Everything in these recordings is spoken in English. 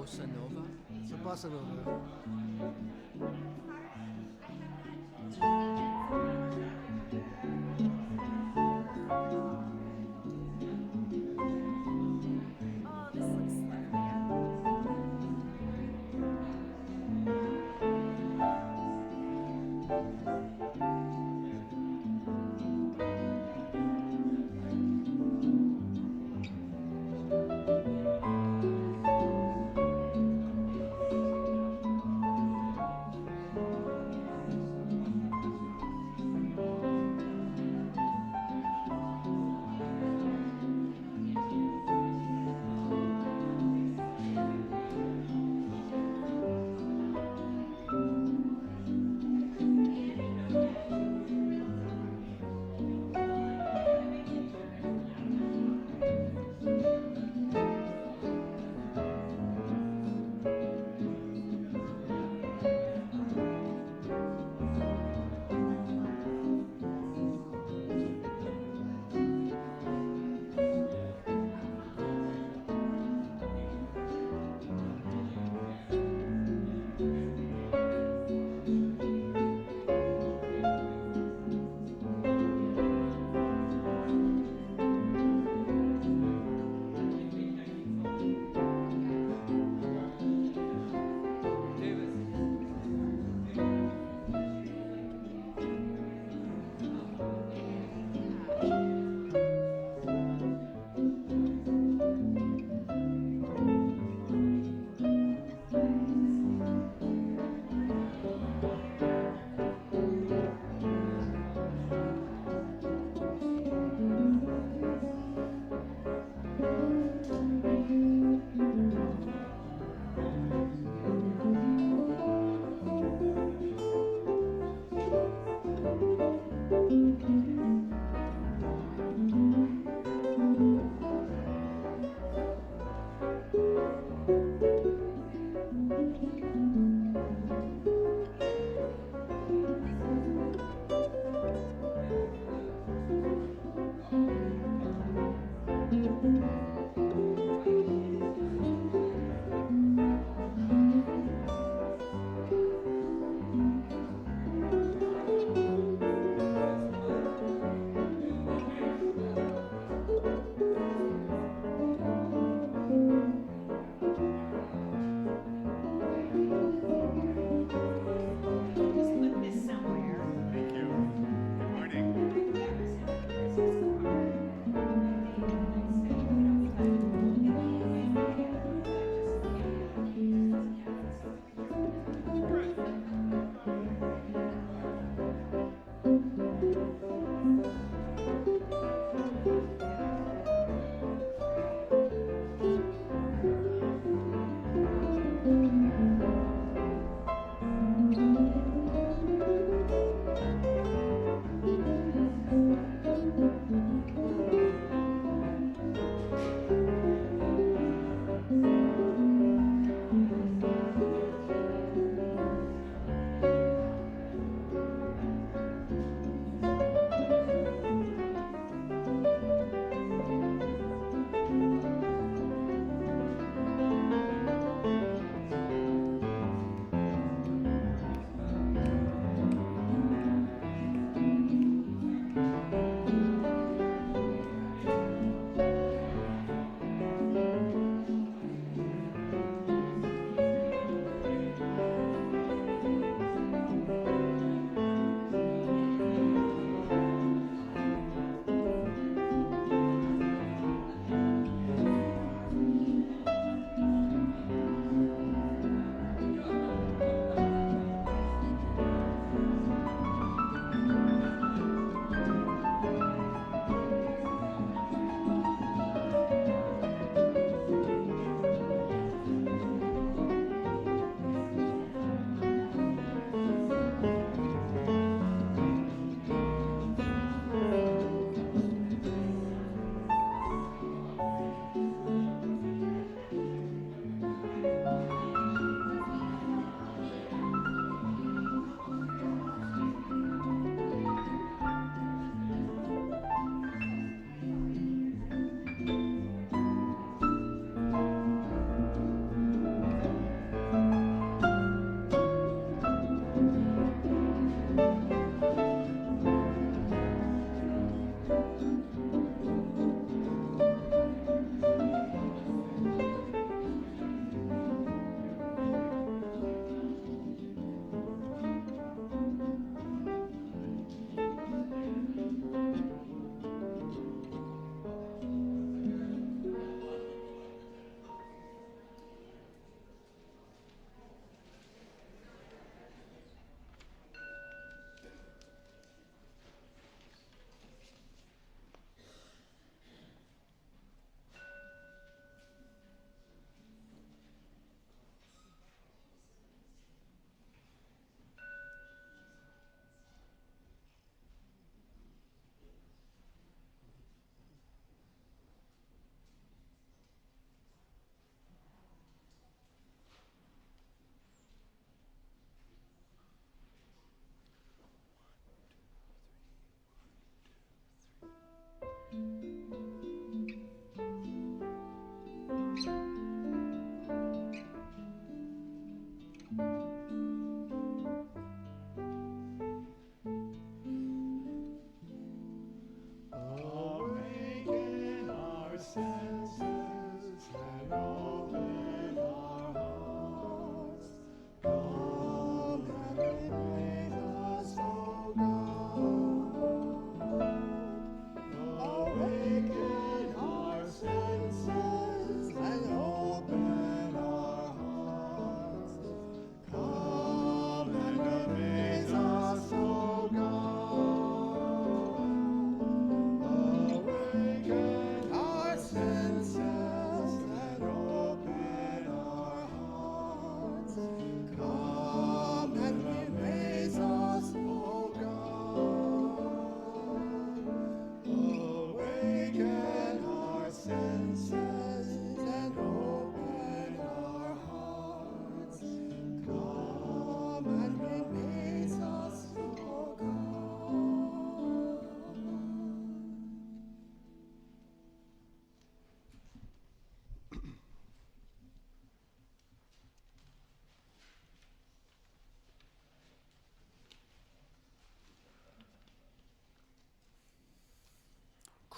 bossa nova. It's a bossa nova. Oh, this looks lovely.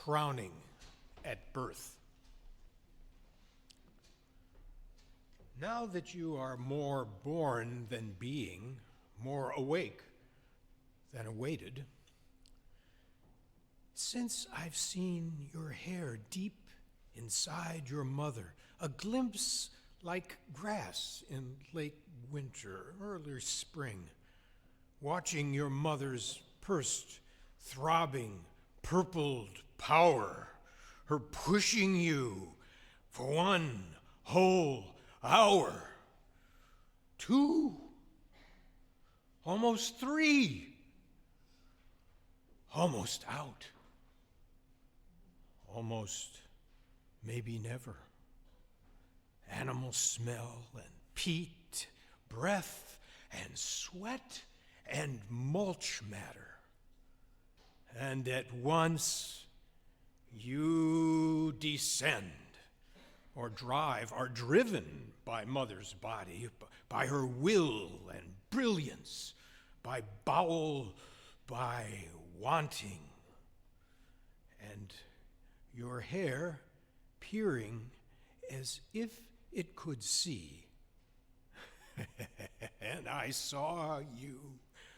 crowning at birth. Now that you are more born than being, more awake than awaited, since I've seen your hair deep inside your mother, a glimpse like grass in late winter, early spring, watching your mother's pursed, throbbing, purpled power, her pushing you for 1 whole hour, 2, almost 3, almost out, almost maybe never. Animal smell and peat, breath and sweat and mulch matter. And at once you descend or drive, are driven by mother's body, by her will and brilliance, by bowel, by wanting, and your hair peering as if it could see. And I saw you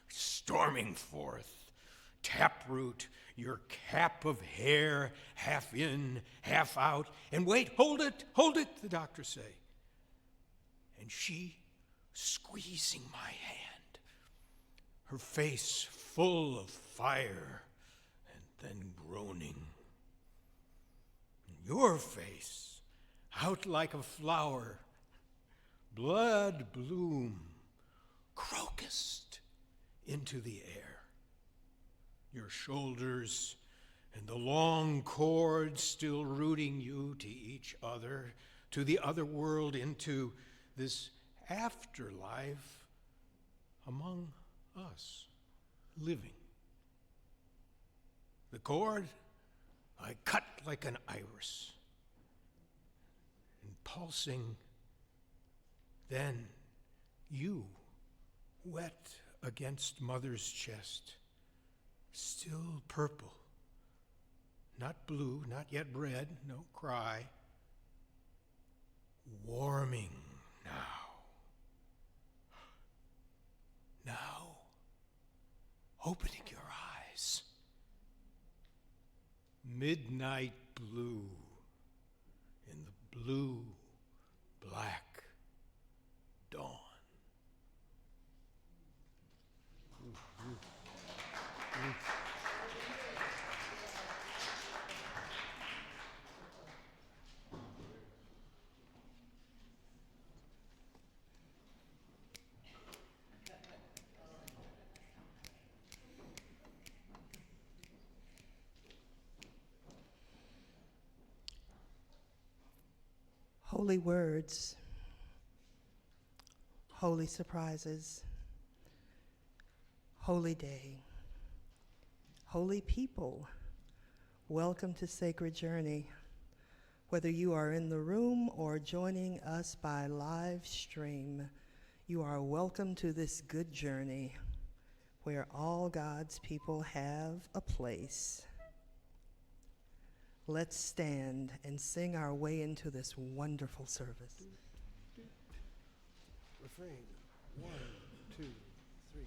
storming forth, taproot, your cap of hair half in, half out, and wait, hold it, the doctors say. And she squeezing my hand, her face full of fire, and then groaning. Your face out like a flower, blood bloom, crocused into the air. Your shoulders and the long cord still rooting you to each other, to the other world, into this afterlife among us, living. The cord I cut like an iris, and pulsing, then you, wet against mother's chest, still purple, not blue, not yet red, no cry, warming now, opening your eyes, midnight blue in the blue, black dawn. Holy words, holy surprises, holy day, holy people, welcome to Sacred Journey. Whether you are in the room or joining us by live stream, you are welcome to this good journey where all God's people have a place. Let's stand and sing our way into this wonderful service. Refrain, 1, 2, 3.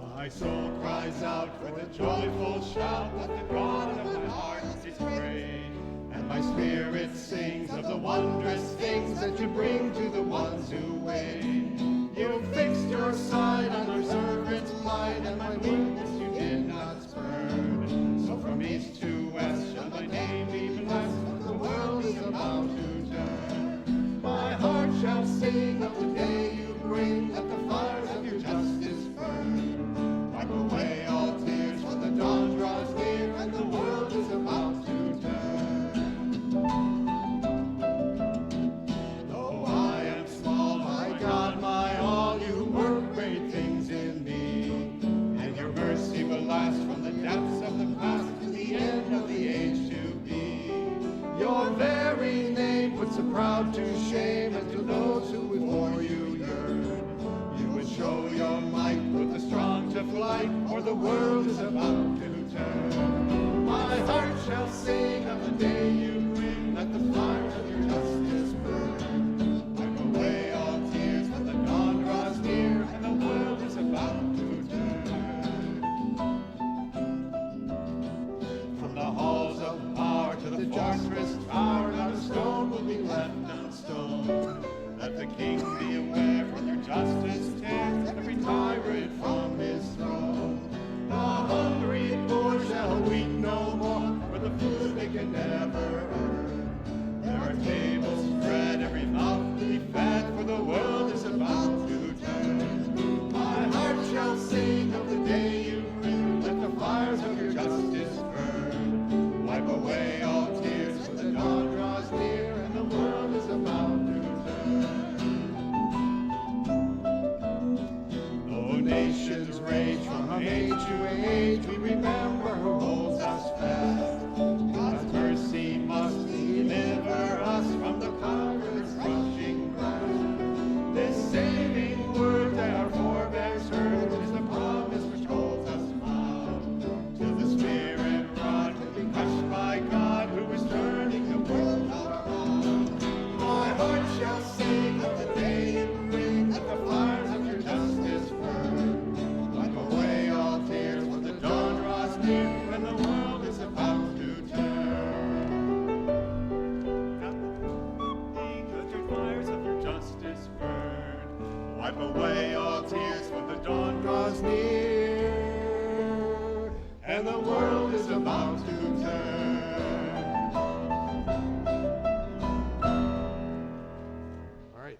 My soul cries out with a joyful shout that the God of my heart is great. And my spirit sings of the wondrous things that you bring to the ones who wait. You fixed your side on our servant's plight, and my weakness you did not spurn. So from east to west shall my name be blessed, for the world is about to turn. My heart shall sing of the day you bring, that the fires of your justice burn. Wipe away all tears, for the dawn draws near, and the world is about to turn. Though I am small, my God, my all, you work great things in me. And your mercy will last from the depths of the past to the end of the age to shame, and to those who before you yearn. You would show your might, put the strong to flight, for the world is about to turn. My heart shall sing of the day you bring, let the fires of your justice burn. Wipe away all tears when the dawn draws near, and the world is about to turn. From the halls of power to the fortress tower, not a stone will be left unstoned. Let the king be aware, for their justice tears every tyrant from his throne. The hungry poor shall weep no more, for the food they can never earn. There are tables spread, every mouth be fed, for the world is about to turn. My heart shall sing of the day you bring, let the fires of your justice burn. Wipe away all tears when the dawn draws near, and the world is about to turn. Though nations rage from age to age, we remember who holds us fast. God's mercy must deliver us from the conqueror's crushing grasp. This saving word that our forebears heard is the promise which holds us bound, till the spirit rod can be crushed by God, who is turning the world around. My heart shall sing of the day you bring, let the fires of your justice burn. Wipe away all tears when the dawn draws near, and the world is about to turn. Let your fires of your justice burn. Wipe away all tears when the dawn draws near, and the world is about to turn. All right.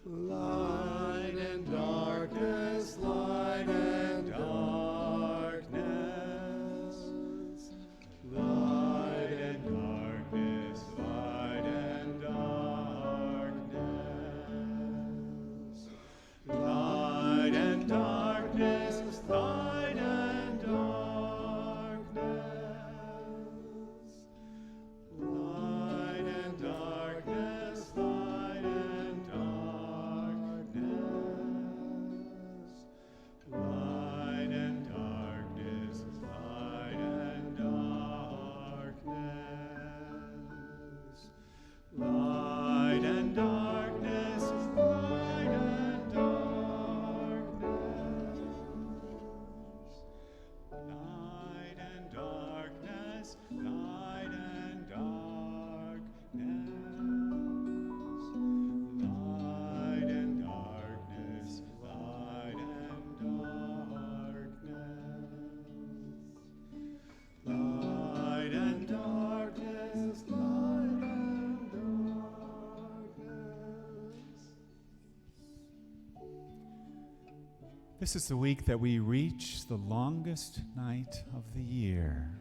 Light and darkness, light and darkness. Light and darkness, light and darkness. Light and darkness, light and darkness. Light and darkness, light and darkness. Light and darkness, light and darkness. Light and darkness, light and darkness. Light and darkness, light and darkness. Light and darkness, light and darkness. Light and darkness, light and darkness. This is the week that we reach the longest night of the year.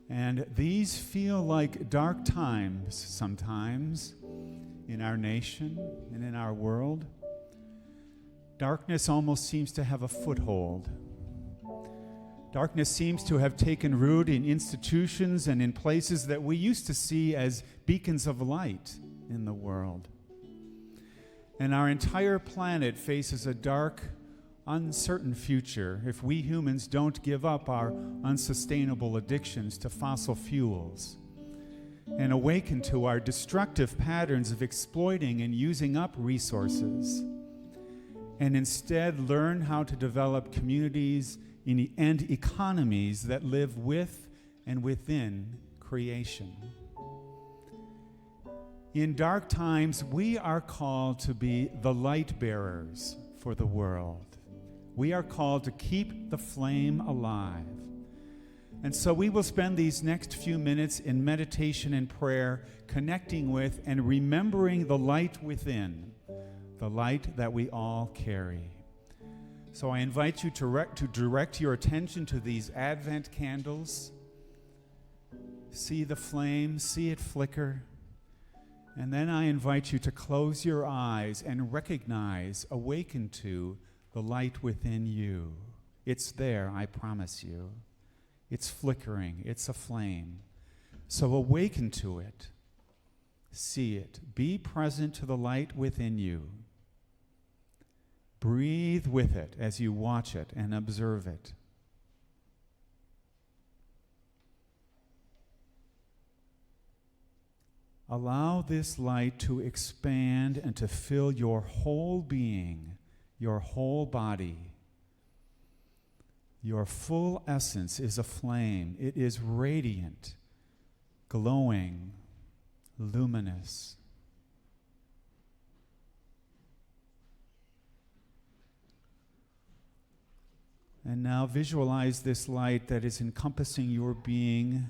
And these feel like dark times sometimes in our nation and in our world. Darkness almost seems to have a foothold. Darkness seems to have taken root in institutions and in places that we used to see as beacons of light in the world. And our entire planet faces a dark, uncertain future if we humans don't give up our unsustainable addictions to fossil fuels and awaken to our destructive patterns of exploiting and using up resources, and instead learn how to develop communities and economies that live with and within creation. In dark times, we are called to be the light bearers for the world. We are called to keep the flame alive. And so we will spend these next few minutes in meditation and prayer, connecting with and remembering the light within, the light that we all carry. So I invite you to direct your attention to these Advent candles. See the flame, see it flicker. And then I invite you to close your eyes and recognize, awaken to the light within you. It's there, I promise you. It's flickering, it's a flame. So awaken to it. See it. Be present to the light within you. Breathe with it as you watch it and observe it. Allow this light to expand and to fill your whole being, your whole body. Your full essence is a flame. It is radiant, glowing, luminous. And now visualize this light that is encompassing your being,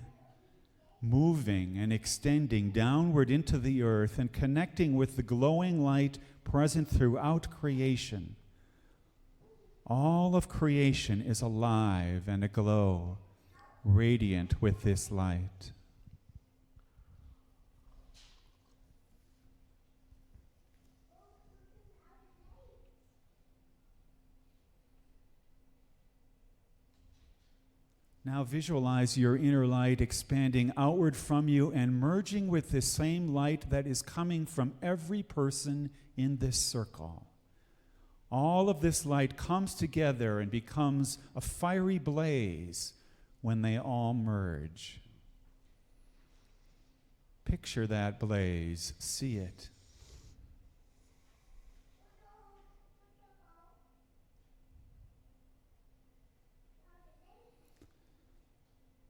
moving and extending downward into the earth and connecting with the glowing light present throughout creation. All of creation is alive and aglow, radiant with this light. Now visualize your inner light expanding outward from you and merging with the same light that is coming from every person in this circle. All of this light comes together and becomes a fiery blaze when they all merge. Picture that blaze, see it.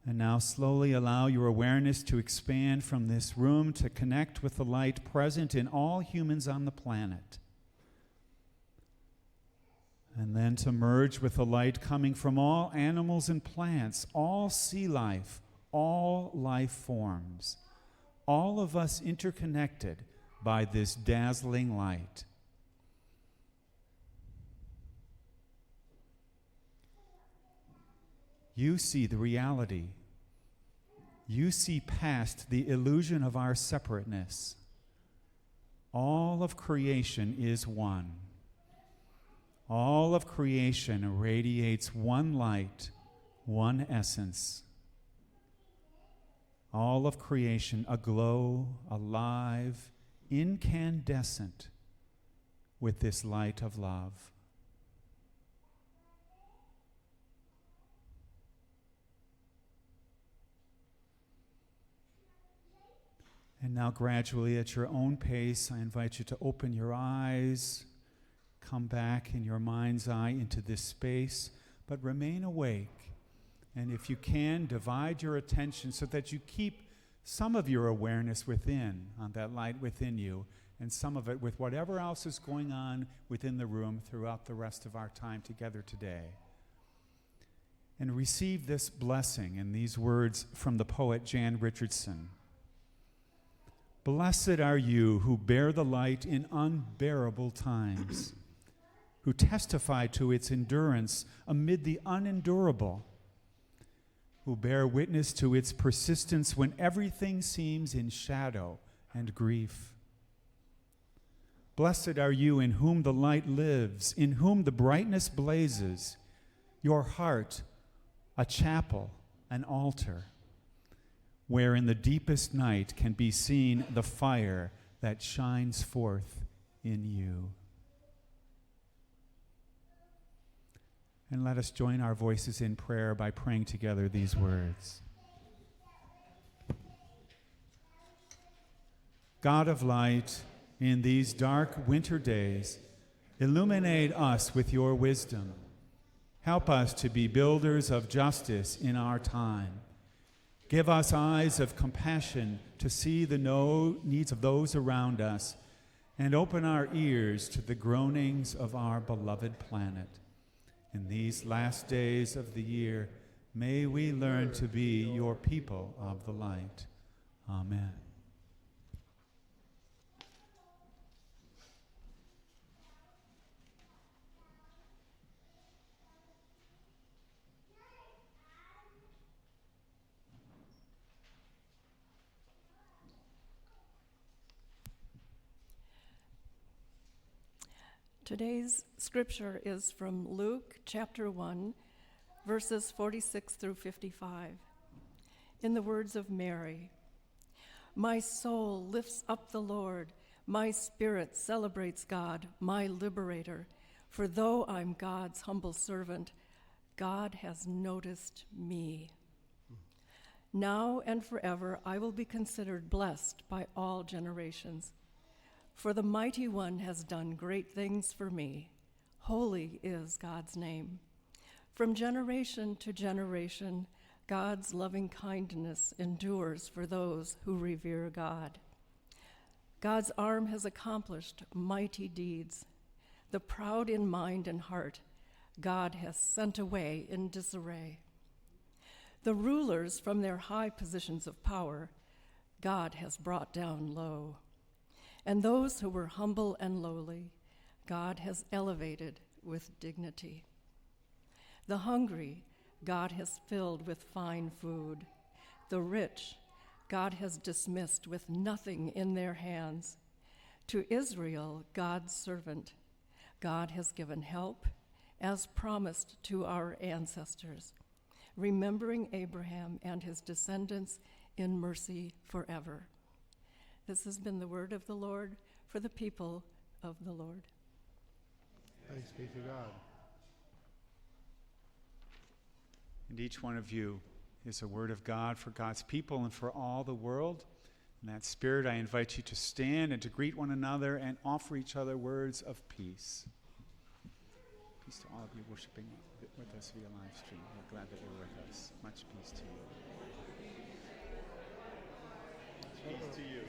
And now slowly allow your awareness to expand from this room to connect with the light present in all humans on the planet. And then to merge with the light coming from all animals and plants, all sea life, all life forms. All of us interconnected by this dazzling light. You see the reality. You see past the illusion of our separateness. All of creation is one. All of creation radiates one light, one essence. All of creation aglow, alive, incandescent with this light of love. And now gradually at your own pace, I invite you to open your eyes, come back in your mind's eye into this space, but remain awake. And if you can, divide your attention so that you keep some of your awareness within, on that light within you, and some of it with whatever else is going on within the room throughout the rest of our time together today. And receive this blessing and these words from the poet Jan Richardson. Blessed are you who bear the light in unbearable times, who testify to its endurance amid the unendurable, who bear witness to its persistence when everything seems in shadow and grief. Blessed are you in whom the light lives, in whom the brightness blazes, your heart a chapel, an altar, where in the deepest night can be seen the fire that shines forth in you. And let us join our voices in prayer by praying together these words. God of light, in these dark winter days, illuminate us with your wisdom. Help us to be builders of justice in our time. Give us eyes of compassion to see the needs of those around us, and open our ears to the groanings of our beloved planet. In these last days of the year, may we learn to be your people of the light. Amen. Today's scripture is from Luke chapter 1, verses 46 through 55. In the words of Mary, "My soul lifts up the Lord, my spirit celebrates God, my liberator. For though I'm God's humble servant, God has noticed me. Now and forever I will be considered blessed by all generations. For the Mighty One has done great things for me. Holy is God's name. From generation to generation, God's loving kindness endures for those who revere God. God's arm has accomplished mighty deeds. The proud in mind and heart, God has sent away in disarray. The rulers from their high positions of power, God has brought down low. And those who were humble and lowly, God has elevated with dignity. The hungry, God has filled with fine food. The rich, God has dismissed with nothing in their hands. To Israel, God's servant, God has given help, as promised to our ancestors, remembering Abraham and his descendants in mercy forever." This has been the word of the Lord for the people of the Lord. Thanks be to God. And each one of you is a word of God for God's people and for all the world. In that spirit, I invite you to stand and to greet one another and offer each other words of peace. Peace to all of you worshiping with us via live stream. We're glad that you're with us. Much peace to you. Peace to you.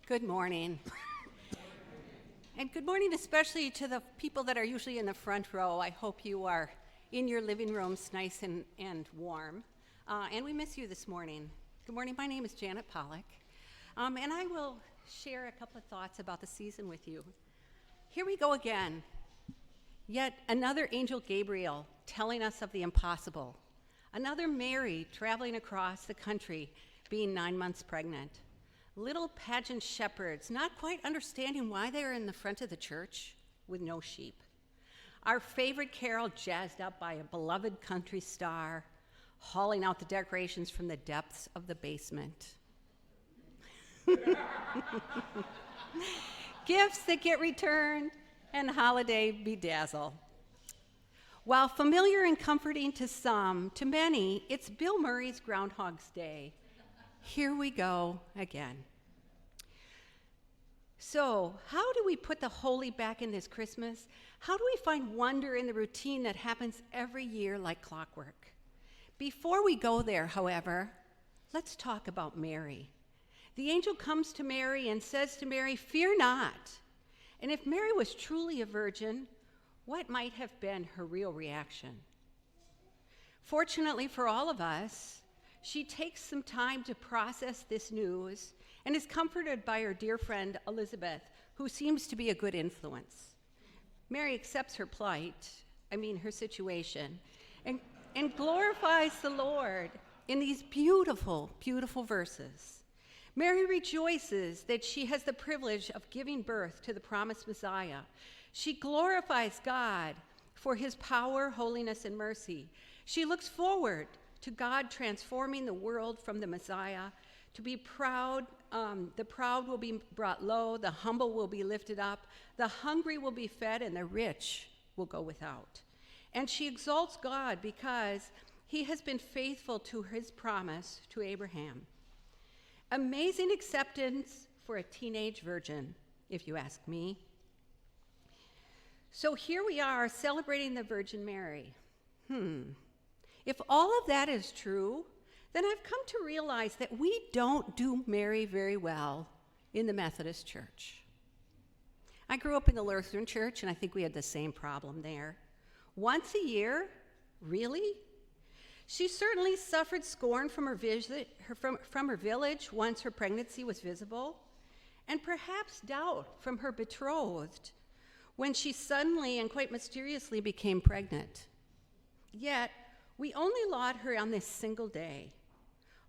Good morning. And good morning especially to the people that are usually in the front row. I hope you are in your living rooms nice and warm. And we miss you this morning. Good morning, my name is Janet Polach. And I will share a couple of thoughts about the season with you. Here we go again. Yet another angel Gabriel telling us of the impossible. Another Mary traveling across the country being 9 months pregnant. Little pageant shepherds not quite understanding why they are in the front of the church with no sheep. Our favorite carol jazzed up by a beloved country star, hauling out the decorations from the depths of the basement. Gifts that get returned and holiday bedazzle. While familiar and comforting to some, to many, it's Bill Murray's Groundhog's Day. Here we go again. So, how do we put the holy back in this Christmas? How do we find wonder in the routine that happens every year like clockwork? Before we go there, however, let's talk about Mary. The angel comes to Mary and says to Mary, "Fear not." And if Mary was truly a virgin, what might have been her real reaction? Fortunately for all of us, she takes some time to process this news and is comforted by her dear friend Elizabeth, who seems to be a good influence. Mary accepts her plight, her situation, and glorifies the Lord in these beautiful, beautiful verses. Mary rejoices that she has the privilege of giving birth to the promised Messiah. She glorifies God for his power, holiness, and mercy. She looks forward to God transforming the world from the Messiah. To be proud, the proud will be brought low, the humble will be lifted up, the hungry will be fed, and the rich will go without. And she exalts God because he has been faithful to his promise to Abraham. Amazing acceptance for a teenage virgin, if you ask me. So here we are celebrating the Virgin Mary. If all of that is true, then I've come to realize that we don't do Mary very well in the Methodist Church. I grew up in the Lutheran Church, and I think we had the same problem there. Once a year? Really? She certainly suffered scorn from her village once her pregnancy was visible, and perhaps doubt from her betrothed when she suddenly and quite mysteriously became pregnant. Yet, we only laud her on this single day.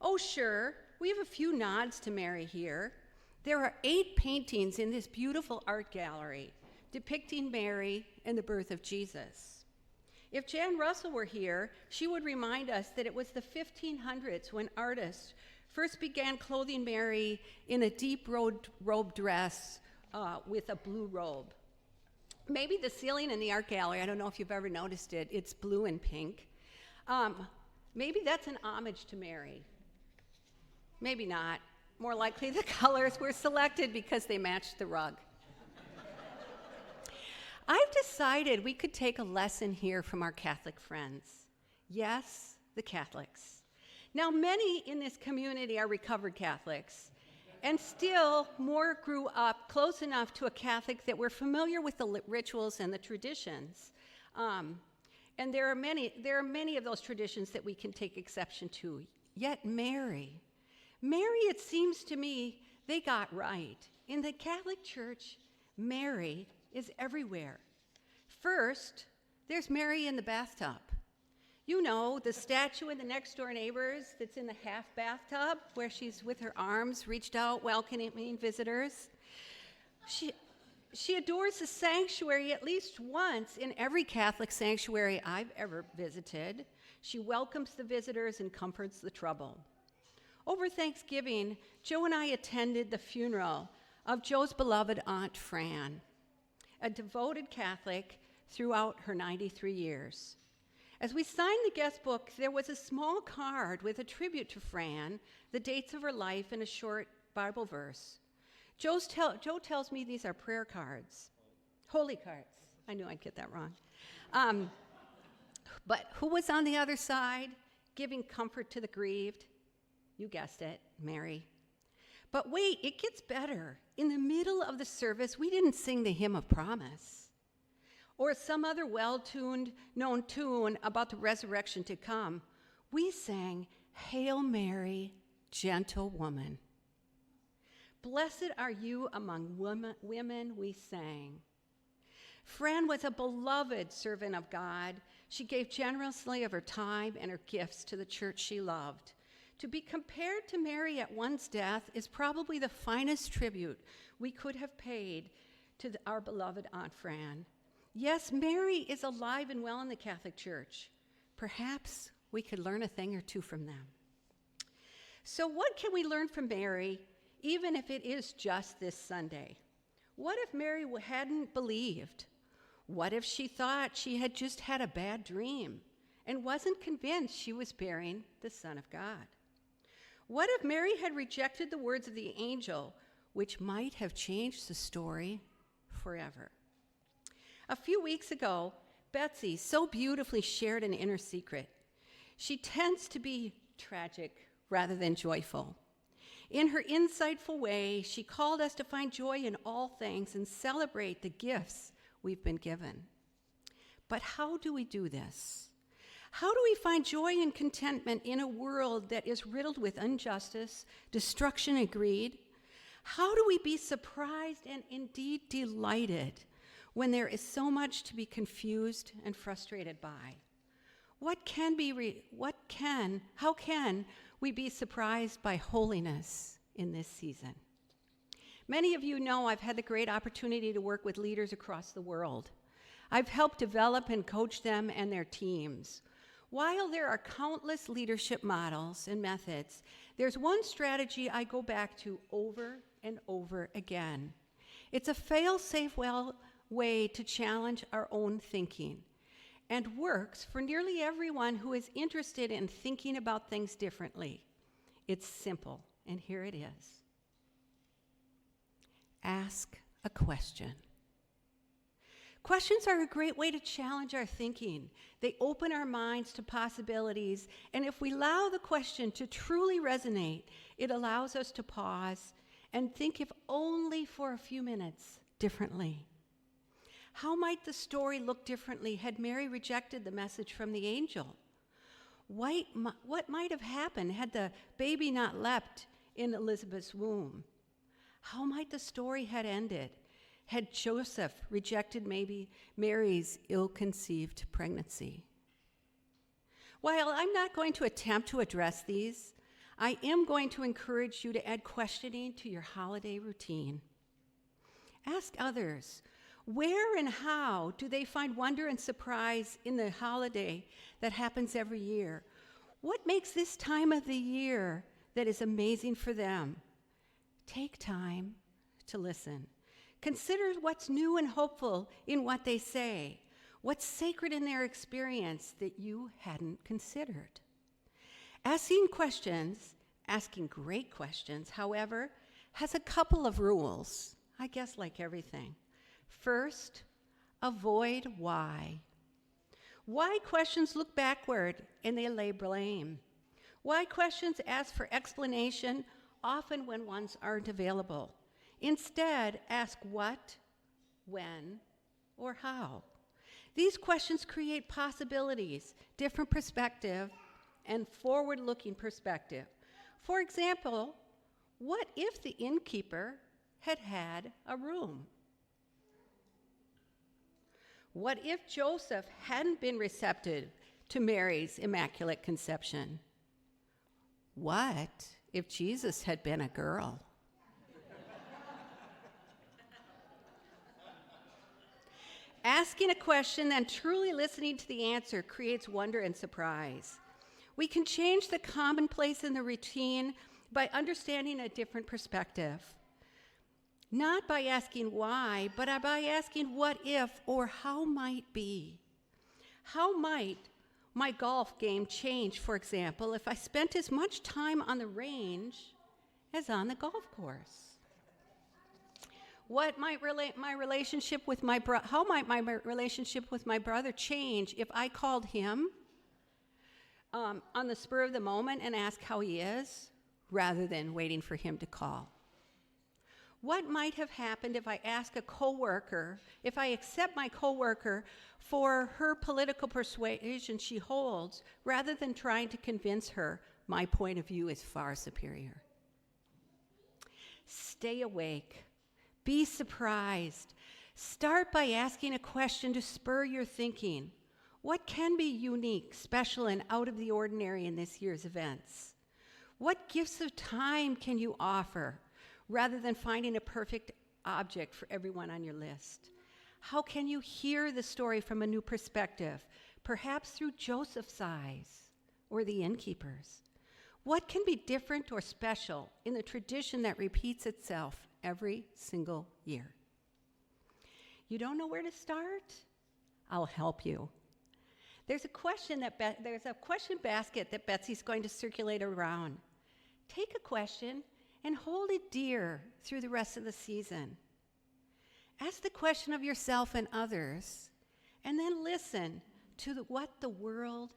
Oh, sure, we have a few nods to Mary here. There are 8 paintings in this beautiful art gallery depicting Mary and the birth of Jesus. If Jan Russell were here, she would remind us that it was the 1500s when artists first began clothing Mary in a deep robe dress with a blue robe. Maybe the ceiling in the art gallery, I don't know if you've ever noticed it, it's blue and pink. Maybe that's an homage to Mary. Maybe not. More likely the colors were selected because they matched the rug. I've decided we could take a lesson here from our Catholic friends. Yes, the Catholics. Now, many in this community are recovered Catholics, and still more grew up close enough to a Catholic that we're familiar with the rituals and the traditions. And there are many of those traditions that we can take exception to. Yet Mary, it seems to me, they got right. In the Catholic Church, Mary is everywhere. First, there's Mary in the bathtub. You know, the statue in the next door neighbors that's in the half bathtub where she's with her arms reached out welcoming visitors. She adores the sanctuary at least once in every Catholic sanctuary I've ever visited. She welcomes the visitors and comforts the troubled. Over Thanksgiving, Joe and I attended the funeral of Joe's beloved Aunt Fran, a devoted Catholic throughout her 93 years. As we signed the guest book, there was a small card with a tribute to Fran, the dates of her life, and a short Bible verse. Joe tells me these are prayer cards, holy cards. I knew I'd get that wrong. But who was on the other side, giving comfort to the grieved? You guessed it, Mary. But wait, it gets better. In the middle of the service, we didn't sing the hymn of promise or some other known tune about the resurrection to come. We sang, Hail Mary, gentle woman. Blessed are you among women, we sang. Fran was a beloved servant of God. She gave generously of her time and her gifts to the church she loved. To be compared to Mary at one's death is probably the finest tribute we could have paid to our beloved Aunt Fran. Yes, Mary is alive and well in the Catholic Church. Perhaps we could learn a thing or two from them. So what can we learn from Mary, even if it is just this Sunday? What if Mary hadn't believed? What if she thought she had just had a bad dream and wasn't convinced she was bearing the Son of God? What if Mary had rejected the words of the angel, which might have changed the story forever? A few weeks ago, Betsy so beautifully shared an inner secret. She tends to be tragic rather than joyful. In her insightful way, she called us to find joy in all things and celebrate the gifts we've been given. But how do we do this? How do we find joy and contentment in a world that is riddled with injustice, destruction, and greed? How do we be surprised and indeed delighted when there is so much to be confused and frustrated by? How can we be surprised by holiness in this season? Many of you know I've had the great opportunity to work with leaders across the world. I've helped develop and coach them and their teams. While there are countless leadership models and methods, there's one strategy I go back to over and over again. It's a fail-safe way to challenge our own thinking and works for nearly everyone who is interested in thinking about things differently. It's simple, and here it is. Ask a question. Questions are a great way to challenge our thinking. They open our minds to possibilities, and if we allow the question to truly resonate, it allows us to pause and think, if only for a few minutes, differently. How might the story look differently had Mary rejected the message from the angel? What might have happened had the baby not leapt in Elizabeth's womb? How might the story had ended had Joseph rejected maybe Mary's ill-conceived pregnancy? While I'm not going to attempt to address these, I am going to encourage you to add questioning to your holiday routine. Ask others, where and how do they find wonder and surprise in the holiday that happens every year? What makes this time of the year that is amazing for them? Take time to listen. Consider what's new and hopeful in what they say, what's sacred in their experience that you hadn't considered. Asking great questions, however, has a couple of rules, I guess like everything. First, avoid why. Why questions look backward and they lay blame. Why questions ask for explanation, often when ones aren't available. Instead, ask what, when, or how. These questions create possibilities, different perspective, and forward-looking perspective. For example, what if the innkeeper had had a room? What if Joseph hadn't been receptive to Mary's Immaculate Conception? What if Jesus had been a girl? Asking a question and truly listening to the answer creates wonder and surprise. We can change the commonplace in the routine by understanding a different perspective. Not by asking why, but by asking what if or how might be. How might my golf game change, for example, if I spent as much time on the range as on the golf course? What might my relationship with how might my relationship with my brother change if I called him on the spur of the moment and asked how he is, rather than waiting for him to call? What might have happened if I ask a coworker, if I accept my coworker for her political persuasion she holds, rather than trying to convince her my point of view is far superior? Stay awake. Be surprised. Start by asking a question to spur your thinking. What can be unique, special, and out of the ordinary in this year's events? What gifts of time can you offer rather than finding a perfect object for everyone on your list? How can you hear the story from a new perspective, perhaps through Joseph's eyes or the innkeeper's? What can be different or special in the tradition that repeats itself every single year? You don't know where to start? I'll help you. There's a question basket that Betsy's going to circulate around. Take a question and hold it dear through the rest of the season. Ask the question of yourself and others, and then listen to what the world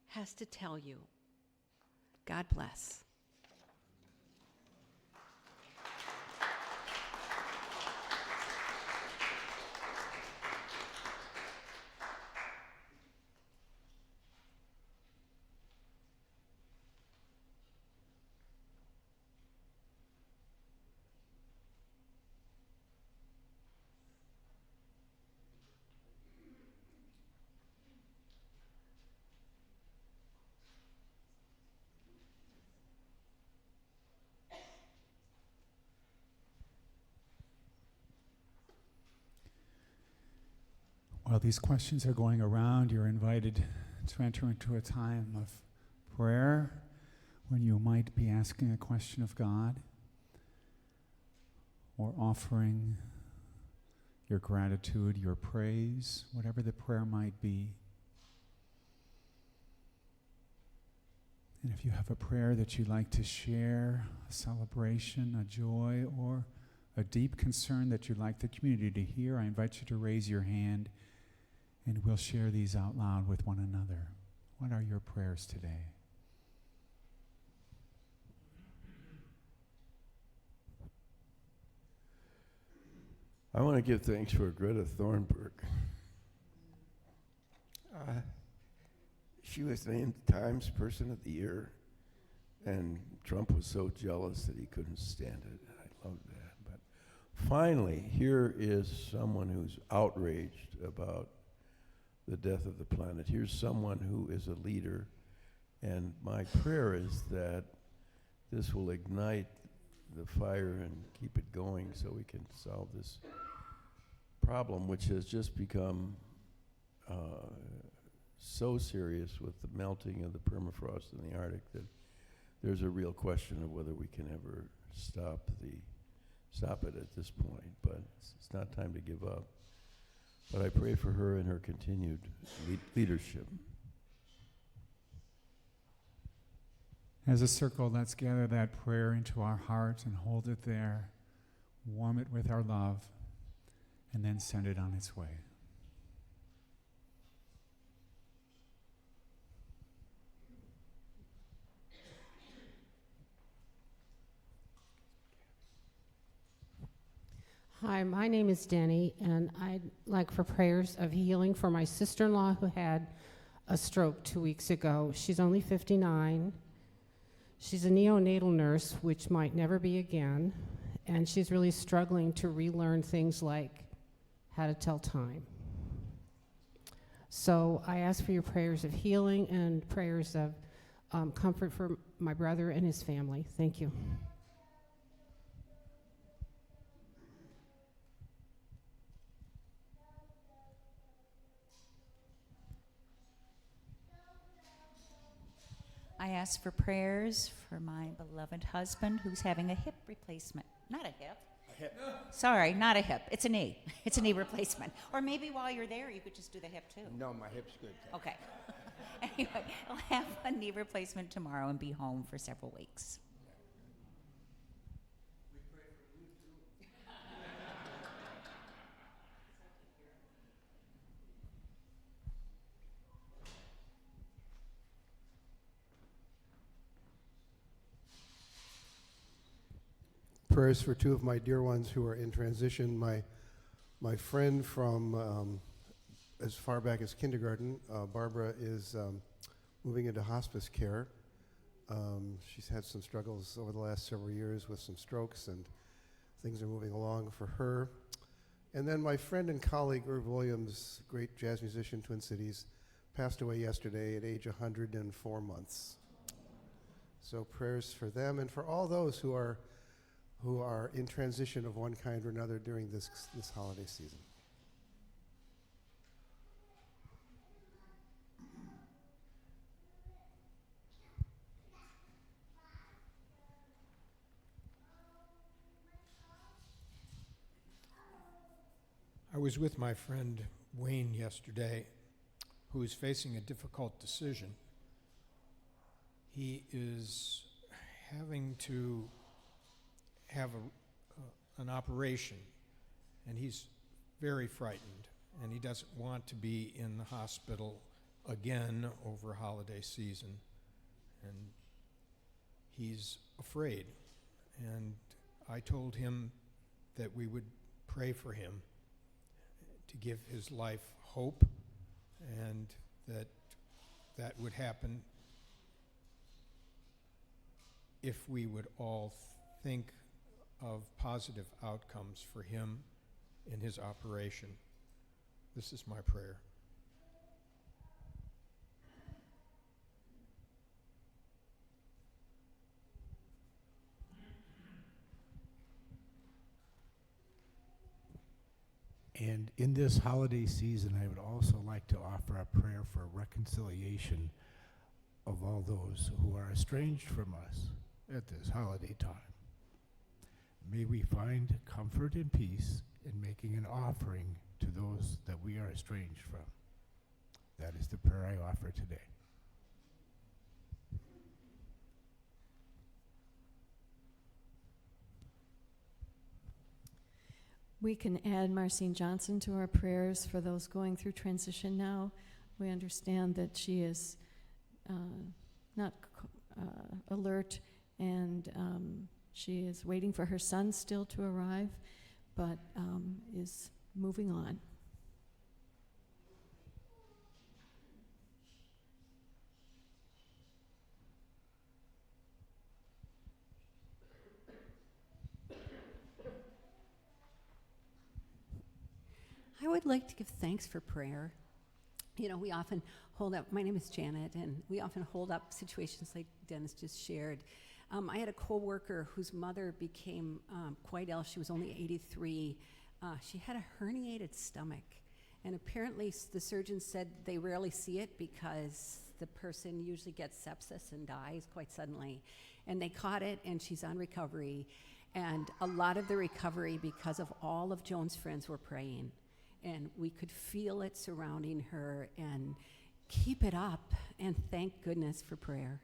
has to tell you. God bless. While these questions are going around, you're invited to enter into a time of prayer when you might be asking a question of God or offering your gratitude, your praise, whatever the prayer might be. And if you have a prayer that you'd like to share, a celebration, a joy, or a deep concern that you'd like the community to hear, I invite you to raise your hand and we'll share these out loud with one another. What are your prayers today? I want to give thanks for Greta Thunberg. She was named Times Person of the Year, and Trump was so jealous that he couldn't stand it. I love that. But finally, here is someone who's outraged about the death of the planet. Here's someone who is a leader, and my prayer is that this will ignite the fire and keep it going so we can solve this problem, which has just become so serious with the melting of the permafrost in the Arctic that there's a real question of whether we can ever stop it at this point. But it's not time to give up. But I pray for her and her continued leadership. As a circle, let's gather that prayer into our heart and hold it there, warm it with our love, and then send it on its way. Hi, my name is Denny, and I'd like for prayers of healing for my sister-in-law who had a stroke 2 weeks ago. She's only 59. She's a neonatal nurse, which might never be again, and she's really struggling to relearn things like how to tell time. So I ask for your prayers of healing and prayers of comfort for my brother and his family. Thank you. I ask for prayers for my beloved husband who's having a hip replacement. Not a hip. A hip. Sorry, not a hip. It's a knee. It's a knee replacement. Or maybe while you're there, you could just do the hip too. No, my hip's good. Okay. Anyway, I'll have a knee replacement tomorrow and be home for several weeks. prayers for two of my dear ones who are in transition. My friend from as far back as kindergarten, Barbara, is moving into hospice care. She's had some struggles over the last several years with some strokes, and things are moving along for her. And then my friend and colleague, Irv Williams, great jazz musician, Twin Cities, passed away yesterday at age 104 months. So prayers for them and for all those who are in transition of one kind or another during this holiday season. I was with my friend Wayne yesterday, who is facing a difficult decision. He is having to have an operation, and he's very frightened, and he doesn't want to be in the hospital again over holiday season, and he's afraid. And I told him that we would pray for him to give his life hope, and that would happen if we would all think of positive outcomes for him in his operation. This is my prayer. And in this holiday season, I would also like to offer a prayer for reconciliation of all those who are estranged from us at this holiday time. May we find comfort and peace in making an offering to those that we are estranged from. That is the prayer I offer today. We can add Marcine Johnson to our prayers for those going through transition now. We understand that she is not alert, and she is waiting for her son still to arrive, but is moving on. I would like to give thanks for prayer. You know, we often hold up, my name is Janet, and we often hold up situations like Dennis just shared. I had a coworker whose mother became quite ill. She was only 83. She had a herniated stomach, and apparently the surgeon said they rarely see it because the person usually gets sepsis and dies quite suddenly. And they caught it, and she's on recovery. And a lot of the recovery because of all of Joan's friends were praying. And we could feel it surrounding her, and keep it up, and thank goodness for prayer.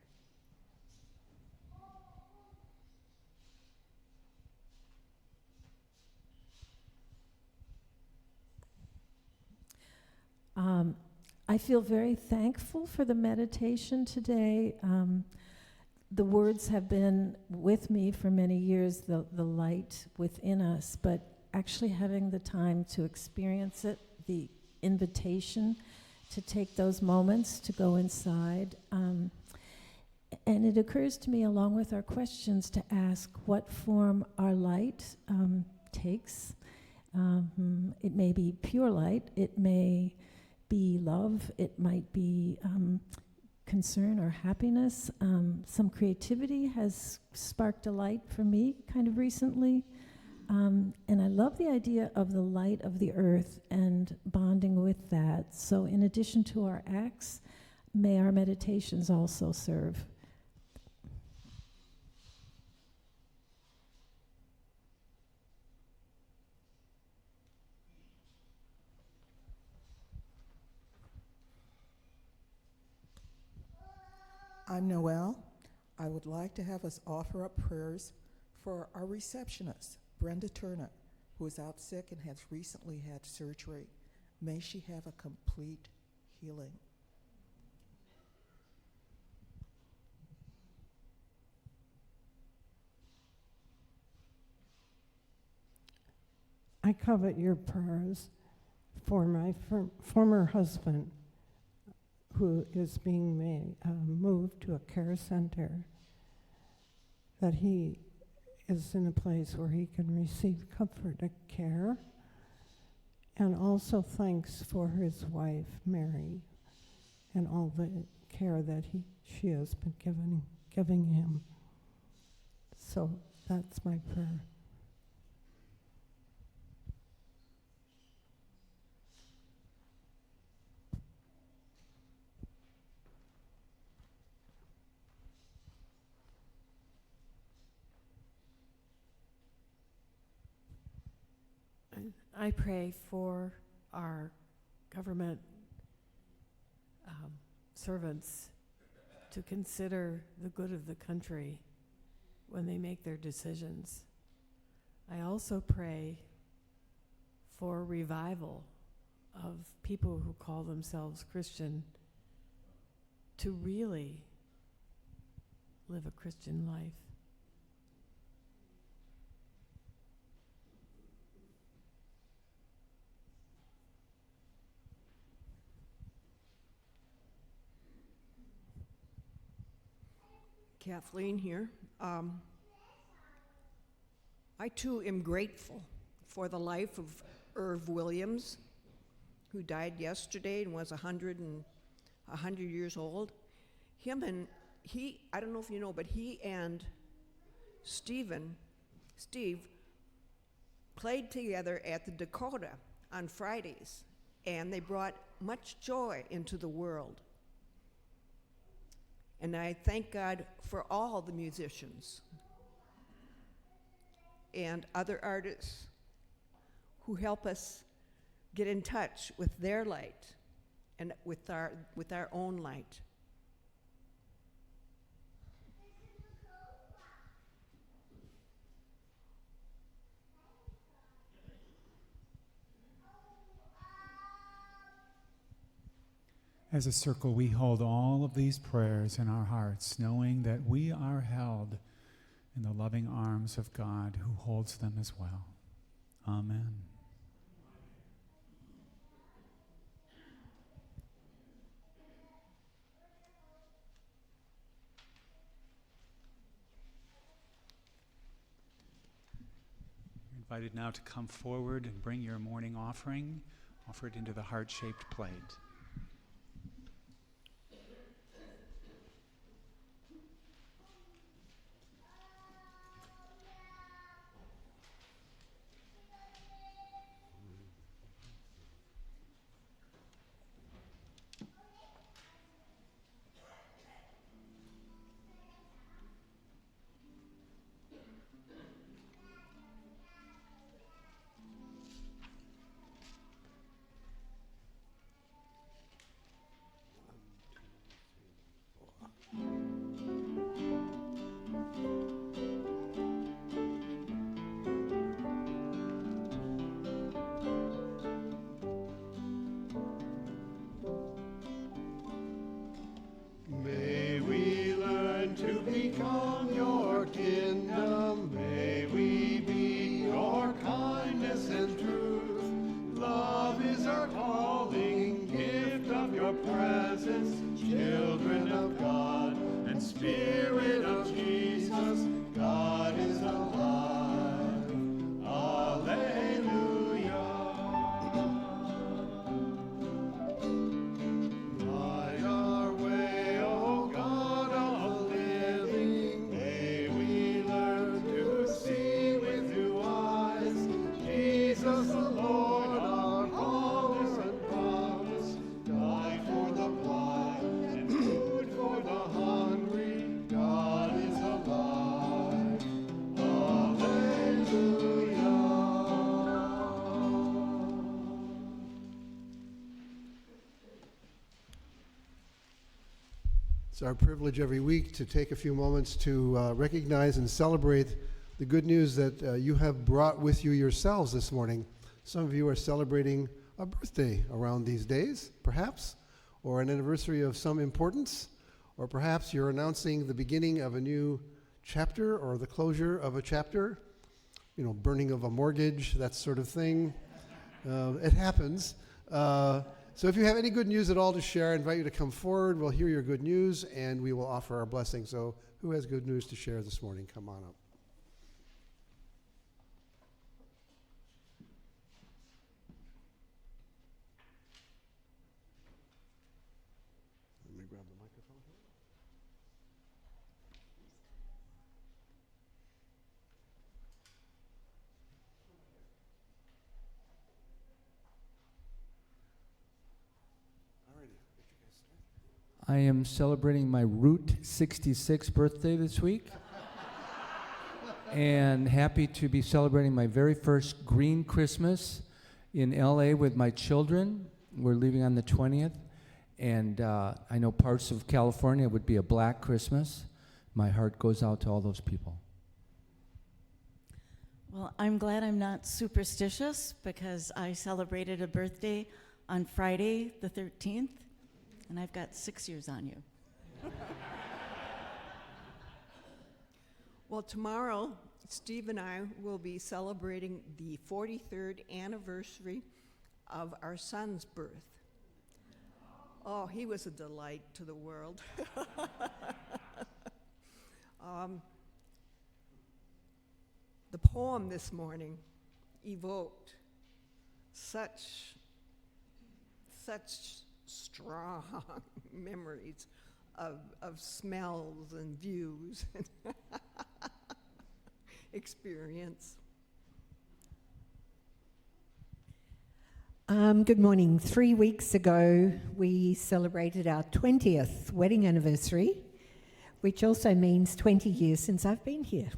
I feel very thankful for the meditation today. The words have been with me for many years, the light within us, but actually having the time to experience it, the invitation to take those moments to go inside. And it occurs to me, along with our questions, to ask what form our light takes. It may be pure light, it may be love, it might be concern or happiness. Some creativity has sparked a light for me kind of recently. And I love the idea of the light of the earth and bonding with that. So in addition to our acts, may our meditations also serve. I'm Noelle. I would like to have us offer up prayers for our receptionist, Brenda Turner, who is out sick and has recently had surgery. May she have a complete healing. I covet your prayers for my former husband, who is being moved to a care center, that he is in a place where he can receive comfort and care, and also thanks for his wife, Mary, and all the care that she has been giving him. So that's my prayer. I pray for our government servants to consider the good of the country when they make their decisions. I also pray for revival of people who call themselves Christian to really live a Christian life. Kathleen here. I too am grateful for the life of Irv Williams, who died yesterday and was 100 years old. I don't know if you know, but he and Steve played together at the Dakota on Fridays, and they brought much joy into the world. And I thank God for all the musicians and other artists who help us get in touch with their light and with our own light. As a circle, we hold all of these prayers in our hearts, knowing that we are held in the loving arms of God who holds them as well. Amen. You're invited now to come forward and bring your morning offering, offer it into the heart-shaped plate. May we learn to become your kingdom. May we be your kindness and truth. Love is our calling, gift of your presence, children of God and Spirit of Jesus. God is alive. Alleluia. Light our way, O God of living. May we learn to see with new eyes. Jesus the Lord, our power and promise. Died for the blind and food for the hungry. God is alive. Alleluia. It's our privilege every week to take a few moments to recognize and celebrate the good news that you have brought with you yourselves this morning. Some of you are celebrating a birthday around these days, perhaps, or an anniversary of some importance, or perhaps you're announcing the beginning of a new chapter or the closure of a chapter. burning of a mortgage, that sort of thing. It happens. So if you have any good news at all to share, I invite you to come forward. We'll hear your good news, and we will offer our blessing. So who has good news to share this morning? Come on up. Let me grab the microphone here. I am celebrating my Route 66 birthday this week. And happy to be celebrating my very first green Christmas in LA with my children. We're leaving on the 20th. And I know parts of California would be a black Christmas. My heart goes out to all those people. Well, I'm glad I'm not superstitious because I celebrated a birthday on Friday the 13th, and I've got 6 years on you. Well, tomorrow, Steve and I will be celebrating the 43rd anniversary of our son's birth. Oh, he was a delight to the world. The poem this morning evoked such strong memories of smells and views and experience. Good morning. 3 weeks ago, we celebrated our 20th wedding anniversary, which also means 20 years since I've been here.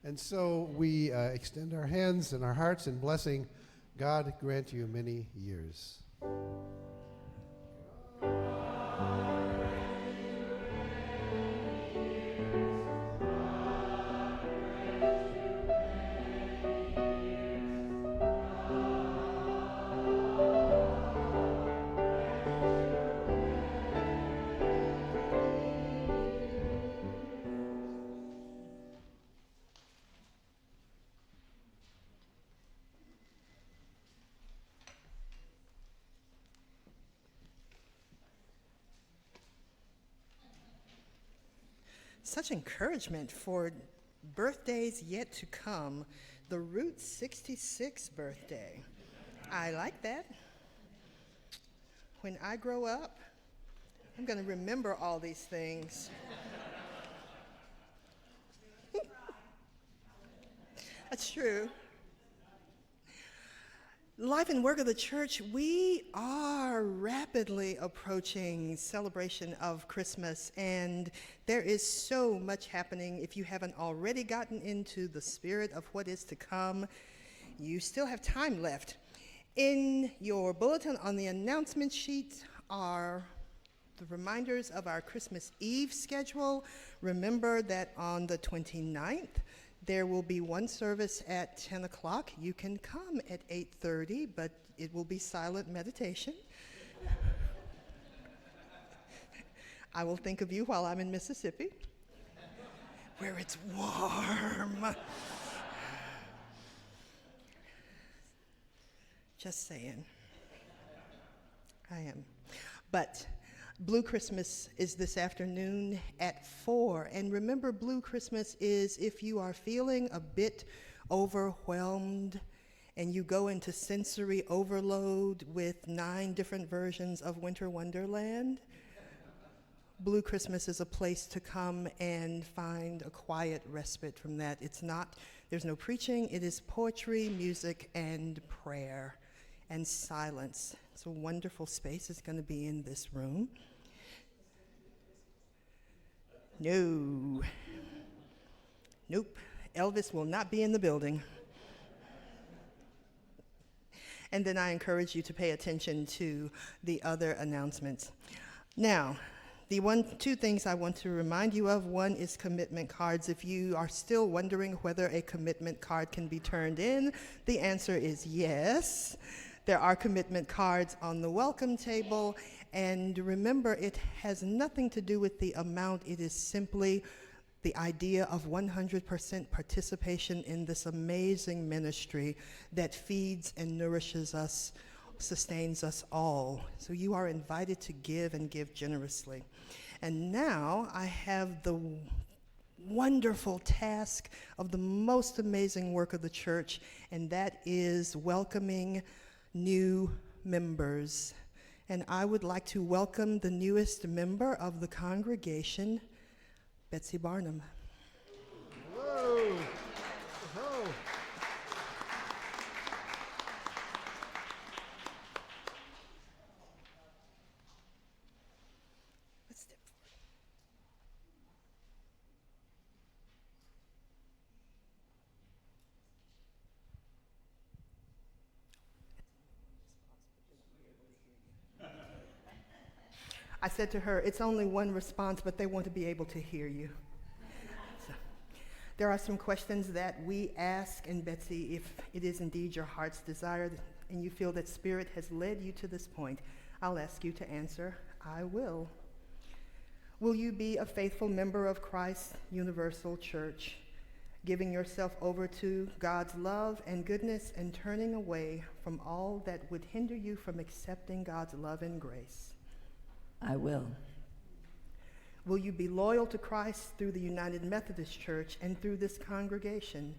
And so we extend our hands and our hearts in blessing. God grant you many years. Such encouragement for birthdays yet to come. The Route 66 birthday. I like that. When I grow up, I'm going to remember all these things. That's true. Life and work of the church, we are rapidly approaching celebration of Christmas, and there is so much happening. If you haven't already gotten into the spirit of what is to come, you still have time left. In your bulletin on the announcement sheet are the reminders of our Christmas Eve schedule. Remember that on the 29th, there will be one service at 10 o'clock. You can come at 8:30, but it will be silent meditation. I will think of you while I'm in Mississippi, where it's warm. Just saying. I am. But Blue Christmas is this afternoon at 4. And remember, Blue Christmas is if you are feeling a bit overwhelmed and you go into sensory overload with 9 different versions of Winter Wonderland. Blue Christmas is a place to come and find a quiet respite from that. There's no preaching, it is poetry, music, and prayer and silence. It's a wonderful space. It's going to be in this room. No. Nope. Elvis will not be in the building. And then I encourage you to pay attention to the other announcements. Now, two things I want to remind you of. One is commitment cards. If you are still wondering whether a commitment card can be turned in, the answer is yes. There are commitment cards on the welcome table, and remember, it has nothing to do with the amount. It is simply the idea of 100% participation in this amazing ministry that feeds and nourishes us, sustains us all. So you are invited to give and give generously. And now I have the wonderful task of the most amazing work of the church, and that is welcoming new members. And I would like to welcome the newest member of the congregation, Betsy Barnum. Whoa. Whoa. Let's step forward. I said to her, it's only one response, but they want to be able to hear you. So, there are some questions that we ask, and Betsy, if it is indeed your heart's desire and you feel that Spirit has led you to this point, I'll ask you to answer, I will. Will you be a faithful member of Christ's Universal Church, giving yourself over to God's love and goodness and turning away from all that would hinder you from accepting God's love and grace? I will. Will you be loyal to Christ through the United Methodist Church and through this congregation,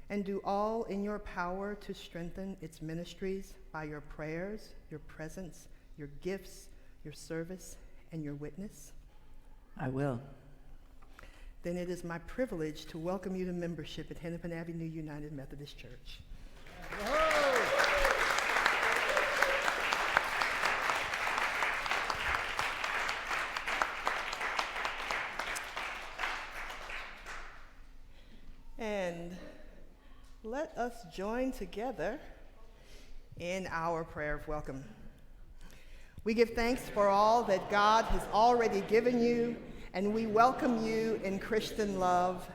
and do all in your power to strengthen its ministries by your prayers, your presence, your gifts, your service, and your witness? I will. Then it is my privilege to welcome you to membership at Hennepin Avenue United Methodist Church. And let us join together in our prayer of welcome. We give thanks for all that God has already given you, and we welcome you in Christian love.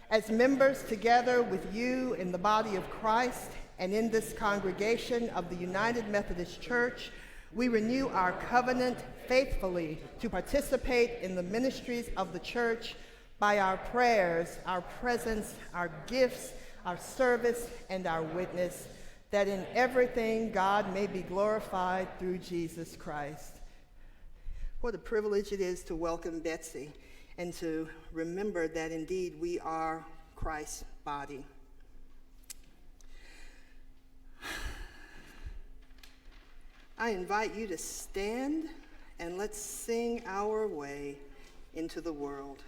As members together with you in the body of Christ and in this congregation of the United Methodist Church, we renew our covenant faithfully to participate in the ministries of the church by our prayers, our presence, our gifts, our service, and our witness, that in everything God may be glorified through Jesus Christ. What a privilege it is to welcome Betsy and to remember that indeed we are Christ's body. I invite you to stand and let's sing our way into the world.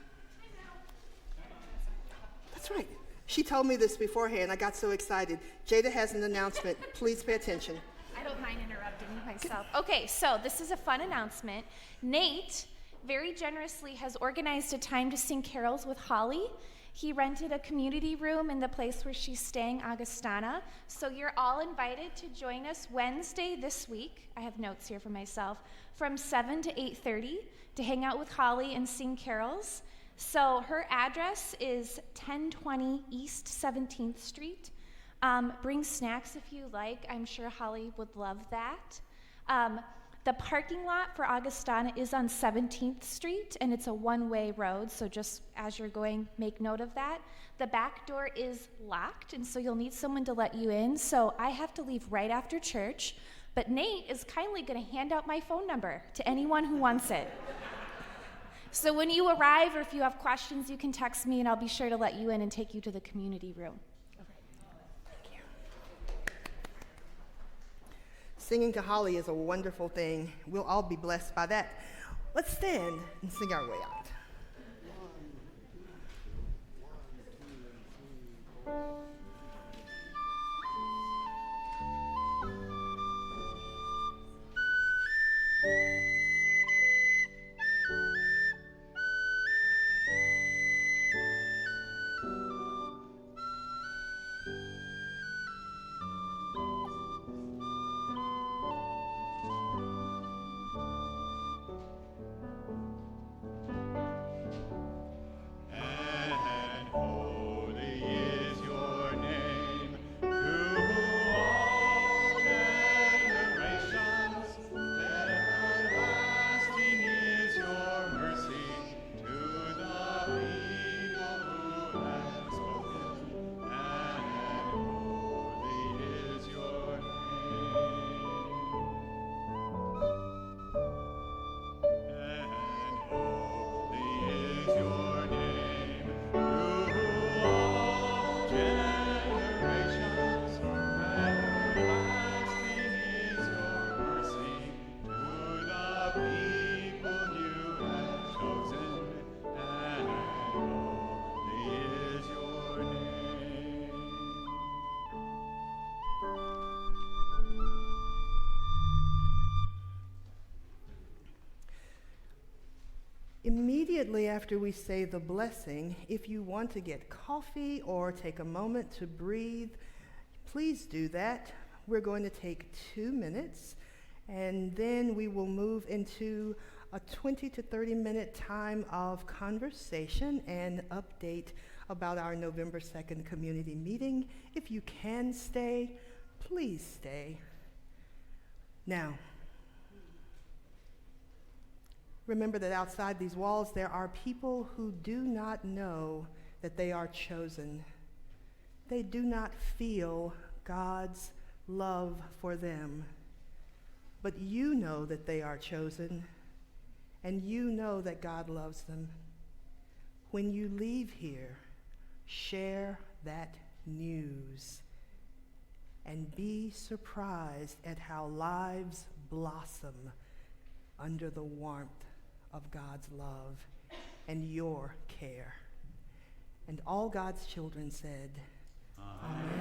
That's right. She told me this beforehand. I got so excited. Jada has an announcement. Please pay attention. I don't mind interrupting myself. Okay, so this is a fun announcement. Nate very generously has organized a time to sing carols with Holly. He rented a community room in the place where she's staying, Augustana. So you're all invited to join us Wednesday this week. I have notes here for myself. From 7 to 8:30 to hang out with Holly and sing carols. So her address is 1020 East 17th Street. Bring snacks if you like. I'm sure Holly would love that. The parking lot for Augustana is on 17th Street, and it's a one-way road, so just as you're going, make note of that. The back door is locked, and so you'll need someone to let you in, so I have to leave right after church, but Nate is kindly going to hand out my phone number to anyone who wants it. So when you arrive, or if you have questions, you can text me, and I'll be sure to let you in and take you to the community room. Thank you. Singing to Holly is a wonderful thing. We'll all be blessed by that. Let's stand and sing our way out. Immediately after we say the blessing, if you want to get coffee or take a moment to breathe, please do that. We're going to take 2 minutes, and then we will move into a 20 to 30 minute time of conversation and update about our November 2nd community meeting. If you can stay, please stay. Now, remember that outside these walls there are people who do not know that they are chosen. They do not feel God's love for them. But you know that they are chosen, and you know that God loves them. When you leave here, share that news and be surprised at how lives blossom under the warmth of God's love and your care. And all God's children said, Amen.